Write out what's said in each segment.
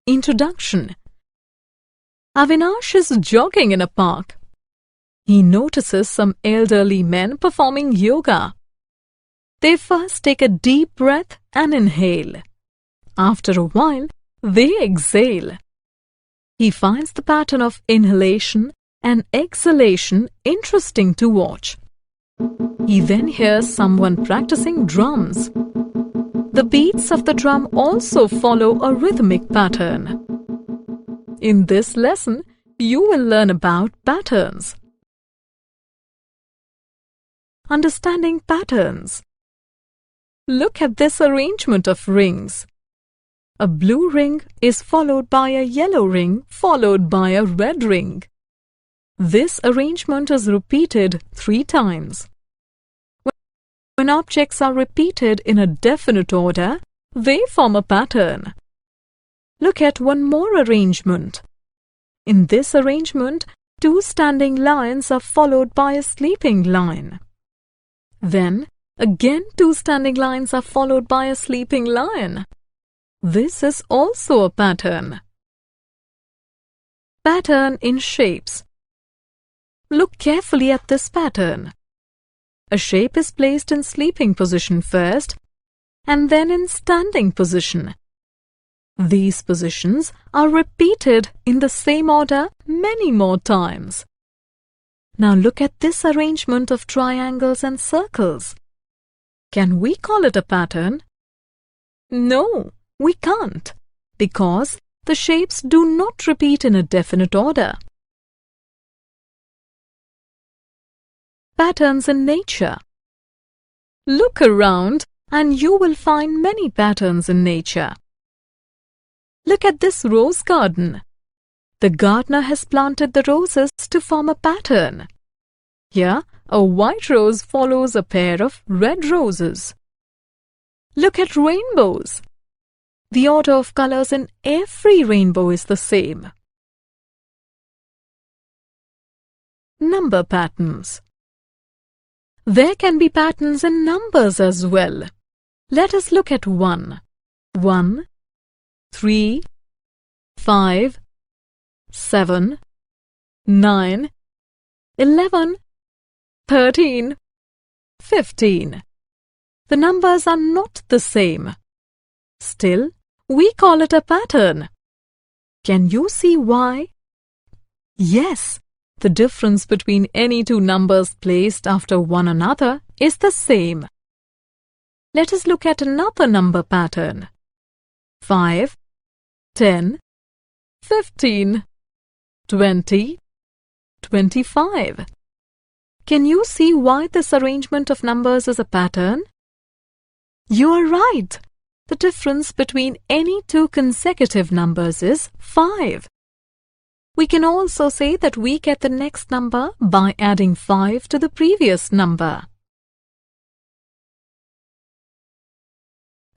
Introduction. Avinash is jogging in a park. He notices some elderly men performing yoga. They first take a deep breath and inhale. After a while, they exhale. He finds the pattern of inhalation and exhalation interesting to watch. He then hears someone practicing drums. The beats of the drum also follow a rhythmic pattern. In this lesson, you will learn about patterns. Understanding patterns. Look at this arrangement of rings. A blue ring is followed by a yellow ring followed by a red ring. This arrangement is repeated 3 times. When objects are repeated in a definite order, they form a pattern. Look at one more arrangement. In this arrangement, 2 standing lines are followed by a sleeping line. Then, again 2 standing lines are followed by a sleeping lion. This is also a pattern. Pattern in shapes. Look carefully at this pattern. A shape is placed in sleeping position first and then in standing position. These positions are repeated in the same order many more times. Now look at this arrangement of triangles and circles. Can we call it a pattern? No, we can't, because the shapes do not repeat in a definite order. Patterns in nature. Look around and you will find many patterns in nature. Look at this rose garden. The gardener has planted the roses to form a pattern. Here, a white rose follows a pair of red roses. Look at rainbows. The order of colors in every rainbow is the same. Number patterns. There can be patterns in numbers as well. Let us look at 1, 1, 3, 5, 7, 9, 11, 13, 15. The numbers are not the same. Still, we call it a pattern. Can you see why? Yes, the difference between any 2 numbers placed after one another is the same. Let us look at another number pattern. 5, 10, 15, 20, 25. Can you see why this arrangement of numbers is a pattern? You are right. The difference between any 2 consecutive numbers is 5. We can also say that we get the next number by adding 5 to the previous number.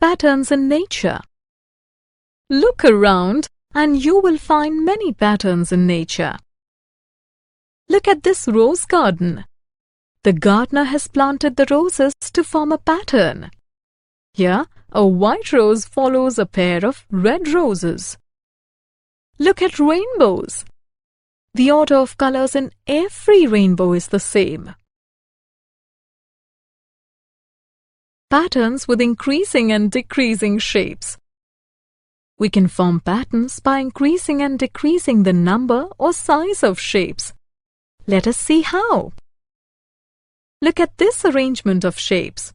Patterns in nature. Look around and you will find many patterns in nature. Look at this rose garden. The gardener has planted the roses to form a pattern. Here, a white rose follows a pair of red roses. Look at rainbows. The order of colors in every rainbow is the same. Patterns with increasing and decreasing shapes. We can form patterns by increasing and decreasing the number or size of shapes. Let us see how. Look at this arrangement of shapes.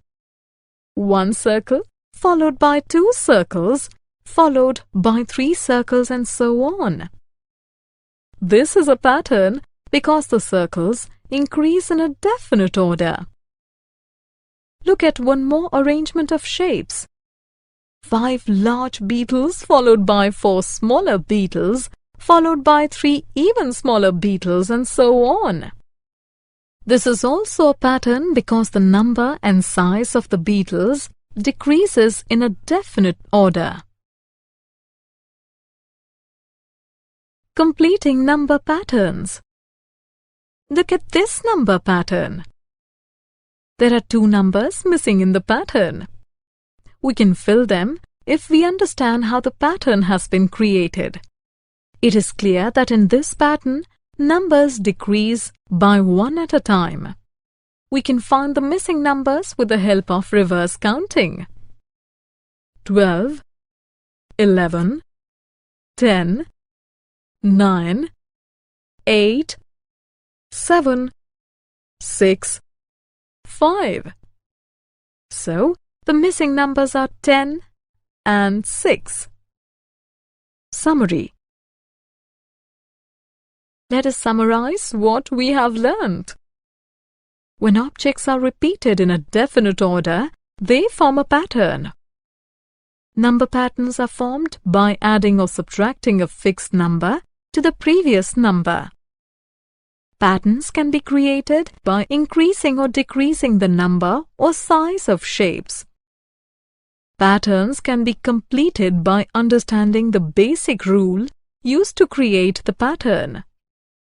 1 circle followed by 2 circles, followed by 3 circles and so on. This is a pattern because the circles increase in a definite order. Look at one more arrangement of shapes. 5 large beetles followed by 4 smaller beetles, followed by 3 even smaller beetles and so on. This is also a pattern because the number and size of the beetles decreases in a definite order. Completing number patterns. Look at this number pattern. There are 2 numbers missing in the pattern. We can fill them if we understand how the pattern has been created. It is clear that in this pattern, numbers decrease by 1 at a time. We can find the missing numbers with the help of reverse counting. 12, 11, 10, 9, 8, 7, 6, 5. So, the missing numbers are 10 and 6. Summary. Let us summarize what we have learnt. When objects are repeated in a definite order, they form a pattern. Number patterns are formed by adding or subtracting a fixed number to the previous number. Patterns can be created by increasing or decreasing the number or size of shapes. Patterns can be completed by understanding the basic rule used to create the pattern.